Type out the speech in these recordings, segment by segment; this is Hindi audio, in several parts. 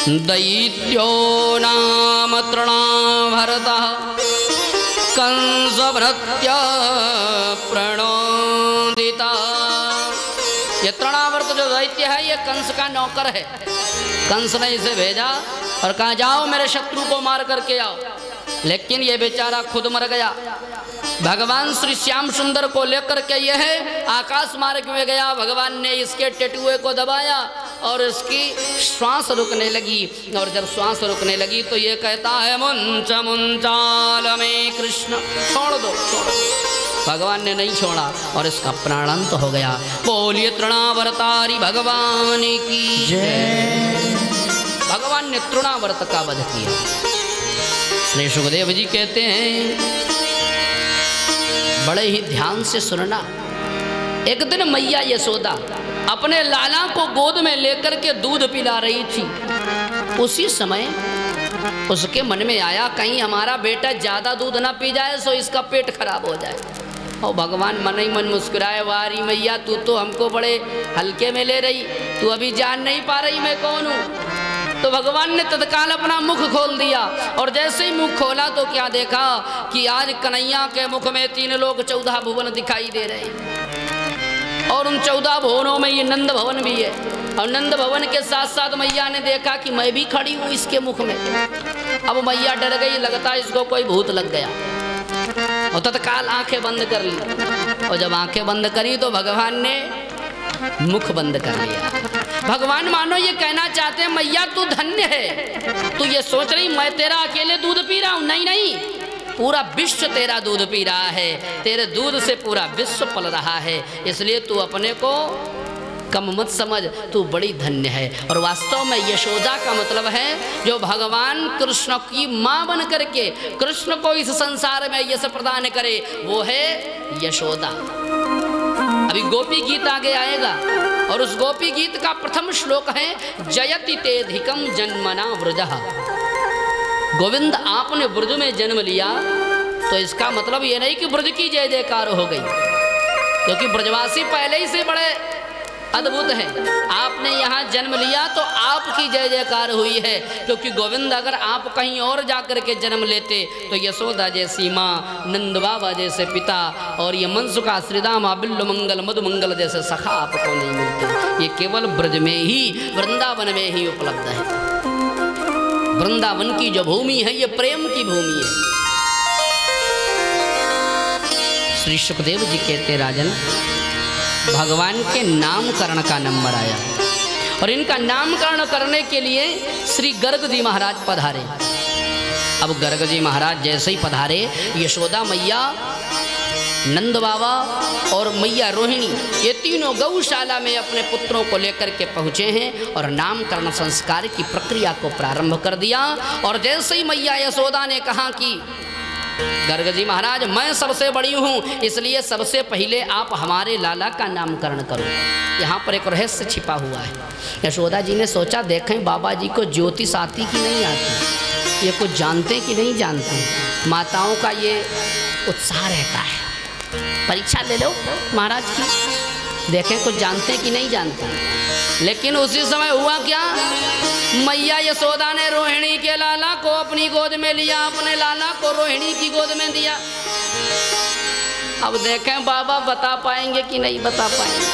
दैत्यो नाम तृणाभरतः कंसभृत्य प्रणोदिता। ये तृणावर्त जो दैत्य है ये कंस का नौकर है। कंस ने इसे भेजा और कहा जाओ मेरे शत्रु को मार करके आओ, लेकिन ये बेचारा खुद मर गया। भगवान श्री श्याम सुंदर को लेकर के यह आकाश मार्ग में गया। भगवान ने इसके टेटुए को दबाया और इसकी श्वास रुकने लगी, और जब श्वास रुकने लगी तो ये कहता है मुंच मुंचाल में कृष्ण, छोड़ दो छोड़ दो। भगवान ने नहीं छोड़ा और इसका प्राणांत हो गया। बोलिए तृणावर्तारी भगवान की जय। भगवान ने तृणावर्त का वध किया। श्री सुखदेव जी कहते हैं बड़े ही ध्यान से सुनना। एक दिन मैया यशोदा अपने लाला को गोद में लेकर के दूध पिला रही थी। उसी समय उसके मन में आया कहीं हमारा बेटा ज्यादा दूध ना पी जाए सो इसका पेट खराब हो जाए। और भगवान मन ही मन मुस्कुराए, वारी मैया तू तो हमको बड़े हल्के में ले रही, तू अभी जान नहीं पा रही मैं कौन हूँ। तो भगवान ने तत्काल अपना मुख खोल दिया, और जैसे ही मुख खोला तो क्या देखा कि आज कन्हैया के मुख में 3 लोक 14 भुवन दिखाई दे रहे हैं। और उन 14 भुवनों में ये नंद भवन भी है। और नंद भवन के साथ साथ मैया ने देखा कि मैं भी खड़ी हूँ इसके मुख में। अब मैया डर गई, लगता है इसको कोई भूत लग गया, और तत्काल आंखें बंद कर ली। और जब आंखें बंद करी तो भगवान ने मुख बंद कर लिया। भगवान मानो ये कहना चाहते हैं मैया तू धन्य है, तू ये सोच रही मैं तेरा अकेले दूध पी रहा हूँ, नहीं नहीं, पूरा विश्व तेरा दूध पी रहा है, तेरे दूध से पूरा विश्व पल रहा है, इसलिए तू अपने को कम मत समझ, तू बड़ी धन्य है। और वास्तव में यशोदा का मतलब है जो भगवान कृष्ण की माँ बन करके कृष्ण को इस संसार में यश प्रदान करे, वो है यशोदा। अभी गोपी गीत आगे आएगा, और उस गोपी गीत का प्रथम श्लोक है जयति तेधिकम जन्मना व्रजः। गोविंद आपने ब्रज में जन्म लिया तो इसका मतलब ये नहीं कि ब्रज की जय जयकार हो गई, क्योंकि ब्रजवासी पहले ही से बड़े अद्भुत है। आपने यहाँ जन्म लिया तो आपकी जय जयकार हुई है, क्योंकि गोविंद अगर आप कहीं और जाकर के जन्म लेते तो यशोदा जैसी माँ, नंद बाबा जैसे पिता, और ये मनसुखा श्रीदामा बिल्लु मंगल मधु मंगल जैसे सखा आपको नहीं मिलते। ये केवल ब्रज में ही, वृंदावन में ही उपलब्ध है। वृंदावन की जो भूमि है ये प्रेम की भूमि है। श्री सुखदेव जी कहते राजन भगवान के नामकरण का नंबर आया, और इनका नामकरण करने के लिए श्री गर्ग जी महाराज पधारे। अब गर्ग जी महाराज जैसे ही पधारे, यशोदा मैया, नंद बाबा और मैया रोहिणी ये तीनों गौशाला में अपने पुत्रों को लेकर के पहुँचे हैं और नामकरण संस्कार की प्रक्रिया को प्रारंभ कर दिया। और जैसे ही मैया यशोदा ने कहा कि गर्ग जी महाराज मैं सबसे बड़ी हूँ, इसलिए सबसे पहले आप हमारे लाला का नामकरण करो। यहाँ पर एक रहस्य छिपा हुआ है। यशोदा जी ने सोचा देखें बाबा जी को ज्योतिष आती कि नहीं आती, ये कुछ जानते कि नहीं जानते। माताओं का ये उत्साह रहता है, परीक्षा ले लो महाराज की, देखें कुछ जानते कि नहीं जानते। लेकिन उसी समय हुआ क्या, मैया यशोदा ने रोहिणी के लाला को अपनी गोद में लिया, अपने लाला को रोहिणी की गोद में दिया। अब देखें बाबा बता पाएंगे कि नहीं बता पाएंगे।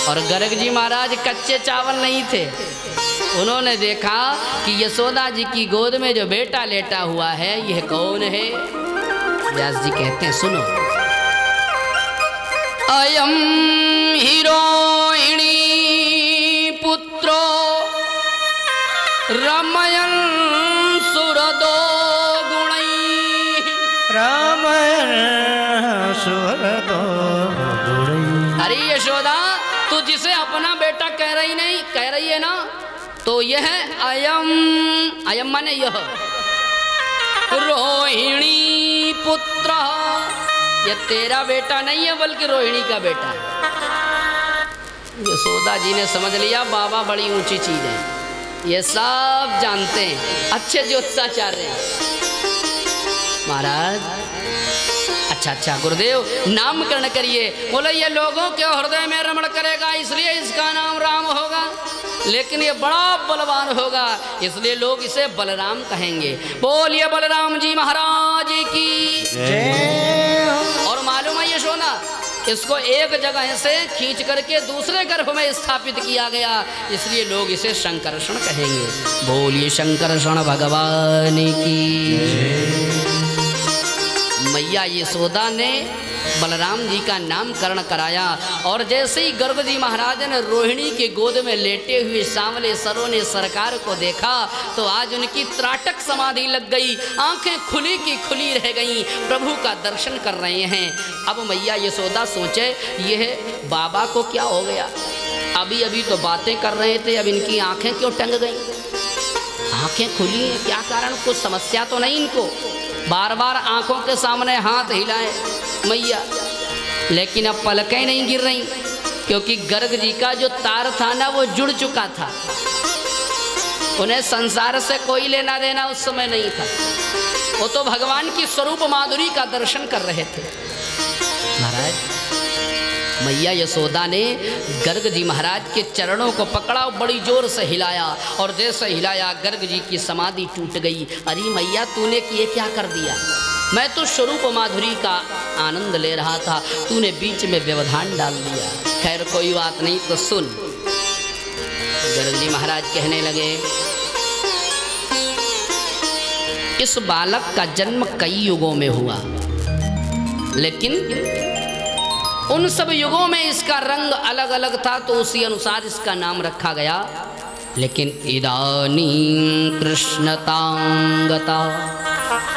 और गर्ग जी महाराज कच्चे चावल नहीं थे, उन्होंने देखा कि यशोदा जी की गोद में जो बेटा लेटा हुआ है यह कौन है। व्यास जी कहते हैं सुनो, अयम हिरोहिणी पुत्रो रमयन सुरदो गुणै, रमयन सुरदो गुणै। अरे यशोदा तू जिसे अपना बेटा कह रही है ना, तो यह अयम, अयम माने यह, रोहिणी पुत्र, ये तेरा बेटा नहीं है बल्कि रोहिणी का बेटा है। यशोदा जी ने समझ लिया बाबा बड़ी ऊंची चीज है, ये सब जानते हैं, अच्छे ज्योतिषाचार्य हैं। महाराज अच्छा गुरुदेव नामकरण करिए। बोले ये लोगों के हृदय में रमण करेगा इसलिए इसका नाम राम होगा। लेकिन ये बड़ा बलवान होगा, इसलिए लोग इसे बलराम कहेंगे। बोलिए बलराम जी महाराज की जय हो। और मालूम है ये सोना, इसको एक जगह से खींच करके दूसरे गर्भ में स्थापित किया गया, इसलिए लोग इसे शंकरषण कहेंगे। बोलिए शंकरषण भगवान की। मैया यशोदा ने बलराम जी का नामकरण कराया, और जैसे ही गर्ग जी महाराज ने रोहिणी के गोद में लेटे हुए सांवले सरों ने सरकार को देखा तो आज उनकी त्राटक समाधि लग गई, आंखें खुली की खुली रह गईं, प्रभु का दर्शन कर रहे हैं। अब मैया यशोदा सोचे यह बाबा को क्या हो गया, अभी अभी तो बातें कर रहे थे, अब इनकी आंखें क्यों टंग गई, आंखें खुली हैं, क्या कारण, कुछ समस्या तो नहीं इनको। बार बार आंखों के सामने हाथ हिलाए मैया, लेकिन अब पलकें नहीं गिर रही, क्योंकि गर्ग जी का जो तार था ना वो जुड़ चुका था, उन्हें संसार से कोई लेना देना उस समय नहीं था, वो तो भगवान की स्वरूप माधुरी का दर्शन कर रहे थे। महाराज मैया यशोदा ने गर्ग जी महाराज के चरणों को पकड़ा, बड़ी जोर से हिलाया, और जैसे हिलाया गर्ग जी की समाधि टूट गई। अरे मैया तूने ये क्या कर दिया, मैं तो स्वरूप माधुरी का आनंद ले रहा था, तूने बीच में व्यवधान डाल दिया। खैर कोई बात नहीं, तो सुन। गर्ग जी महाराज कहने लगे, इस बालक का जन्म कई युगों में हुआ, लेकिन उन सब युगों में इसका रंग अलग अलग था, तो उसी अनुसार इसका नाम रखा गया। लेकिन इदानीं कृष्णतांगता,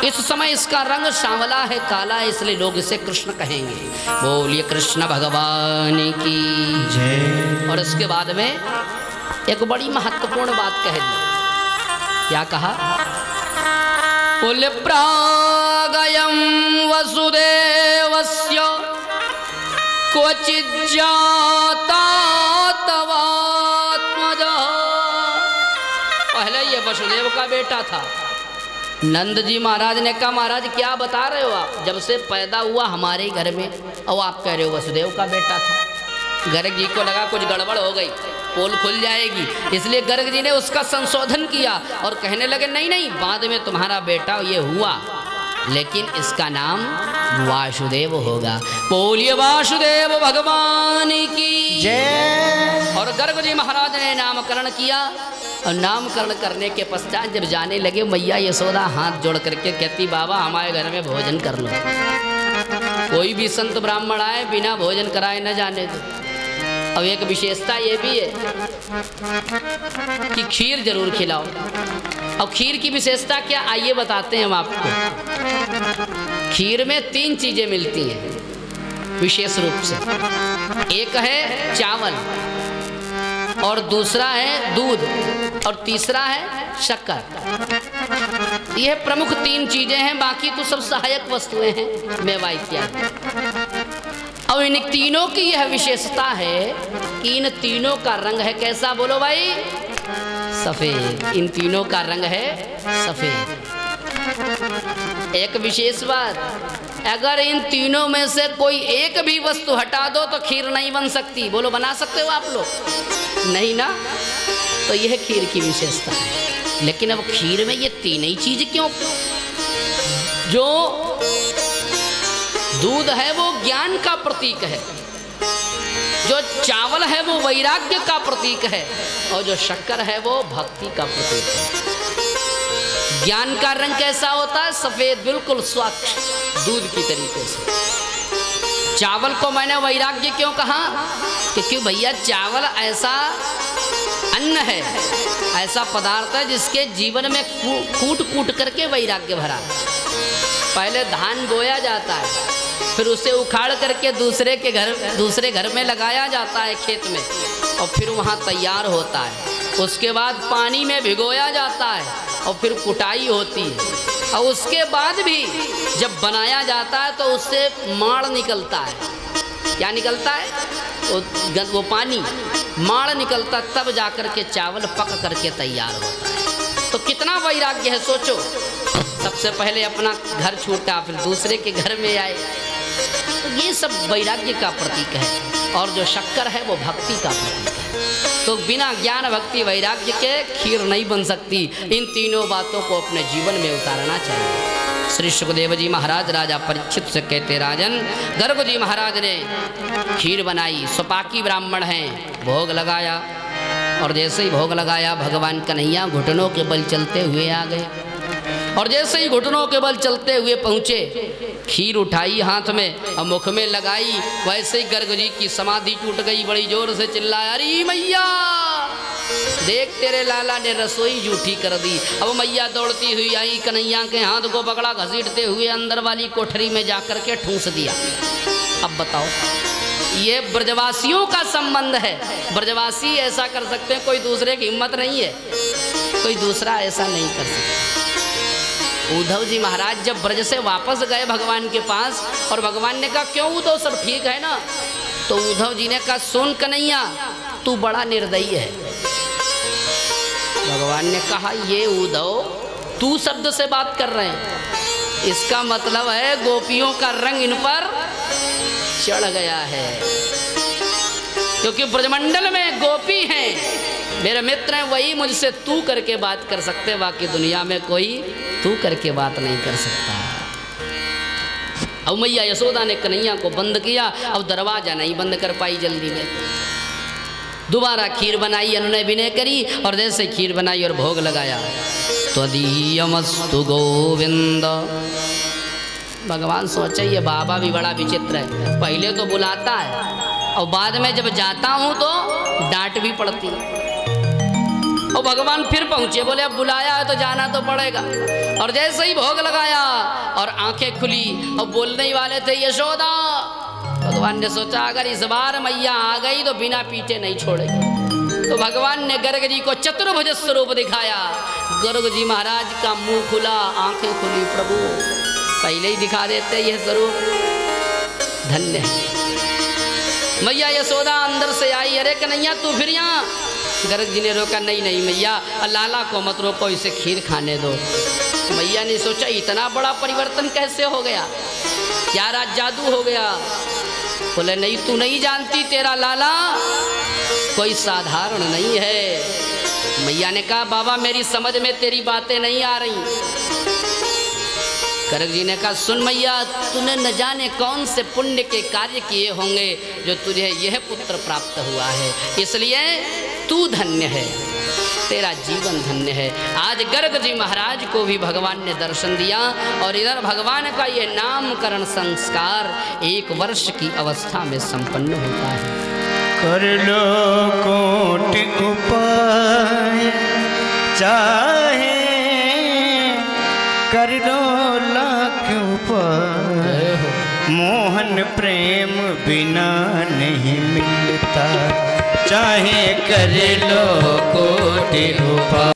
इस समय इसका रंग सांवला है, काला है, इसलिए लोग इसे कृष्ण कहेंगे। बोलिए कृष्ण भगवान की जय। और इसके बाद में एक बड़ी महत्वपूर्ण बात कह दी। क्या कहा? बोले प्रागयं वसुदेवस्य क्वचित् जाता तवात्मजा। पहले ये वसुदेव का बेटा था। नंद जी महाराज ने कहा महाराज क्या बता रहे हो आप, जब से पैदा हुआ हमारे घर में, और आप कह रहे हो वसुदेव का बेटा था। गर्ग जी को लगा कुछ गड़बड़ हो गई, पोल खुल जाएगी, इसलिए गर्ग जी ने उसका संशोधन किया और कहने लगे नहीं नहीं, बाद में तुम्हारा बेटा ये हुआ, लेकिन इसका नाम वासुदेव होगा। बोलिए वासुदेव भगवान की जय। और गर्ग जी महाराज ने नामकरण किया, और नामकरण करने के पश्चात जब जाने लगे, मैया यशोदा हाथ जोड़ करके कहती बाबा हमारे घर में भोजन कर लो, कोई भी संत ब्राह्मण आए बिना भोजन कराए न जाने दो। अब एक विशेषता ये भी है कि खीर जरूर खिलाओ। अब खीर की विशेषता क्या, आइए बताते हैं हम आपको। खीर में 3 चीजें मिलती हैं विशेष रूप से, एक है चावल, और दूसरा है दूध, और तीसरा है शक्कर। यह प्रमुख 3 चीजें हैं, बाकी तो सब सहायक वस्तुएं हैं, मेवा इत्यादि। और इन तीनों की यह विशेषता है कि इन तीनों का रंग है कैसा, बोलो भाई, सफेद। इन तीनों का रंग है सफेद। एक विशेष बात, अगर इन तीनों में से कोई एक भी वस्तु हटा दो तो खीर नहीं बन सकती। बोलो बना सकते हो आप लोग? नहीं ना, तो यह खीर की विशेषता है। लेकिन अब खीर में ये 3 ही चीज क्यों? जो दूध है वो ज्ञान का प्रतीक है, जो चावल है वो वैराग्य का प्रतीक है, और जो शक्कर है वो भक्ति का प्रतीक है। ज्ञान का रंग कैसा होता है? सफेद, बिल्कुल स्वच्छ दूध की तरीके से। चावल को मैंने वैराग्य क्यों कहा? क्योंकि भैया चावल ऐसा अन्न है, ऐसा पदार्थ है जिसके जीवन में कूट कूट करके वैराग्य भरा है। पहले धान बोया जाता है, फिर उसे उखाड़ करके दूसरे घर में लगाया जाता है खेत में, और फिर वहाँ तैयार होता है। उसके बाद पानी में भिगोया जाता है, और फिर कुटाई होती है, और उसके बाद भी जब बनाया जाता है तो उससे माड़ निकलता है। क्या निकलता है? वो पानी, माड़ निकलता, तब जाकर के चावल पक करके तैयार होता है। तो कितना वैराग्य है सोचो। सबसे पहले अपना घर छूटा, फिर दूसरे के घर में आए, ये सब वैराग्य का प्रतीक है, और जो शक्कर है वो भक्ति का प्रतीक है। तो बिना ज्ञान भक्ति वैराग्य के खीर नहीं बन सकती। इन तीनों बातों को अपने जीवन में उतारना चाहिए। श्री सुखदेव जी महाराज राजा परीक्षित से कहते, राजन, गर्ग जी महाराज ने खीर बनाई, स्वपाकी ब्राह्मण हैं, भोग लगाया, और जैसे ही भोग लगाया भगवान कन्हैया घुटनों के बल चलते हुए आ गए, और जैसे ही घुटनों के बल चलते हुए पहुँचे, खीर उठाई हाथ में और मुख में लगाई, वैसे ही गर्ग जी की समाधि टूट गई। बड़ी जोर से चिल्लाया, अरे मैया देख, तेरे लाला ने रसोई जूठी कर दी। अब मैया दौड़ती हुई आई, कन्हैया के हाथ को पकड़ा, घसीटते हुए अंदर वाली कोठरी में जाकर के ठूंस दिया। अब बताओ, ये ब्रजवासियों का संबंध है। ब्रजवासी ऐसा कर सकते हैं, कोई दूसरे की हिम्मत नहीं है, कोई दूसरा ऐसा नहीं कर सकता। उद्धव जी महाराज जब ब्रज से वापस गए भगवान के पास, और भगवान ने कहा, क्यों उद्धव, सब ठीक है ना? तो उद्धव जी ने कहा, सुन कन्हैया, तू बड़ा निर्दयी है। भगवान ने कहा, ये उद्धव तू शब्द से बात कर रहे हैं, इसका मतलब है गोपियों का रंग इन पर चढ़ गया है, क्योंकि ब्रजमंडल में गोपी हैं, मेरे मित्र हैं, वही मुझसे तू करके बात कर सकते, बाकी दुनिया में कोई तू करके बात नहीं कर सकता। अब मैया यशोदा ने कन्हैया को बंद किया, अब दरवाजा नहीं बंद कर पाई जल्दी में। दोबारा खीर बनाई, अनुनय विनय करी, और जैसे खीर बनाई और भोग लगाया, त्वदीयमस्तु गोविंद। भगवान सोचे, ये बाबा भी बड़ा विचित्र है, पहले तो बुलाता है और बाद में जब जाता हूँ तो डांट भी पड़ती है। और भगवान फिर पहुँचे, बोले अब बुलाया है तो जाना तो पड़ेगा। और जैसे ही भोग लगाया और आंखें खुली, और बोलने ही वाले थे यशोदा। भगवान ने सोचा, अगर इस बार मैया आ गई तो बिना पीटे नहीं छोड़ेगी। तो भगवान ने गर्ग जी को चतुर्भुज स्वरूप दिखाया। गर्ग जी महाराज का मुंह खुला, आंखें खुली, प्रभु पहले ही दिखा देते ये स्वरूप, धन्य है। मैया यशोदा अंदर से आई, अरे कन्हैया तू फिर यहाँ? गर्ग जी ने रोका, नहीं नहीं मैया, लाला को मत रोको, इसे खीर खाने दो। मैया ने सोचा, इतना बड़ा परिवर्तन कैसे हो गया, यार आज जादू हो गया। बोले, नहीं तू नहीं जानती, तेरा लाला कोई साधारण नहीं है। मैया ने कहा, बाबा मेरी समझ में तेरी बातें नहीं आ रही। गर्ग जी ने कहा, सुन मैया, तूने न जाने कौन से पुण्य के कार्य किए होंगे जो तुझे यह पुत्र प्राप्त हुआ है, इसलिए तू धन्य है, तेरा जीवन धन्य है। आज गर्ग जी महाराज को भी भगवान ने दर्शन दिया, और इधर भगवान का ये नामकरण संस्कार 1 वर्ष की अवस्था में संपन्न होता है। कर लो कोटि उपाय, चाहे कर लो लाख उपाय, मोहन प्रेम बिना नहीं मिलता, चाहे कर लो कोटि उपाय।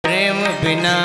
प्रेम बिना